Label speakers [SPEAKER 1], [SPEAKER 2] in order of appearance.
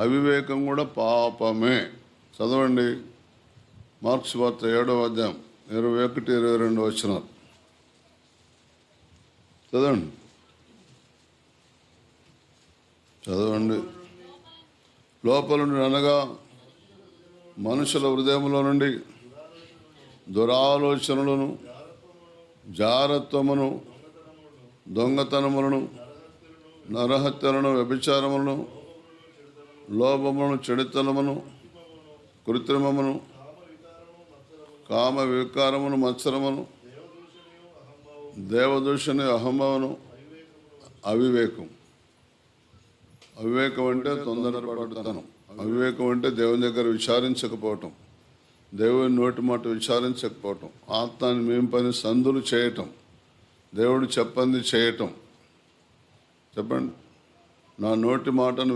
[SPEAKER 1] అవివేకం కూడా పాపమే. చదవండి, మార్క్స్ వార్త 7వ అధ్యాయం 21, 22 వచనాలు చదవండి. లోపల నుండి అనగా మనుషుల హృదయంలో నుండి దురాలోచనలను, జారత్వమును, దొంగతనములను, నరహత్యలను, వ్యభిచారములను, లోభమును, చెడుతనమును, కృత్రిమమును, కామ వికారమును, మత్సరమును, దేవదూషణ, అహంభవను, అవివేకం. అవివేకం అంటే తొందరపడతనం. అవివేకం అంటే దేవుని దగ్గర విచారించకపోవటం, దేవుని నోటి మాట విచారించకపోవటం, ఆత్మాన్ని మేము పని సందులు చేయటం, దేవుడు చెప్పంది చేయటం. చెప్పండి, నా నోటి మాటను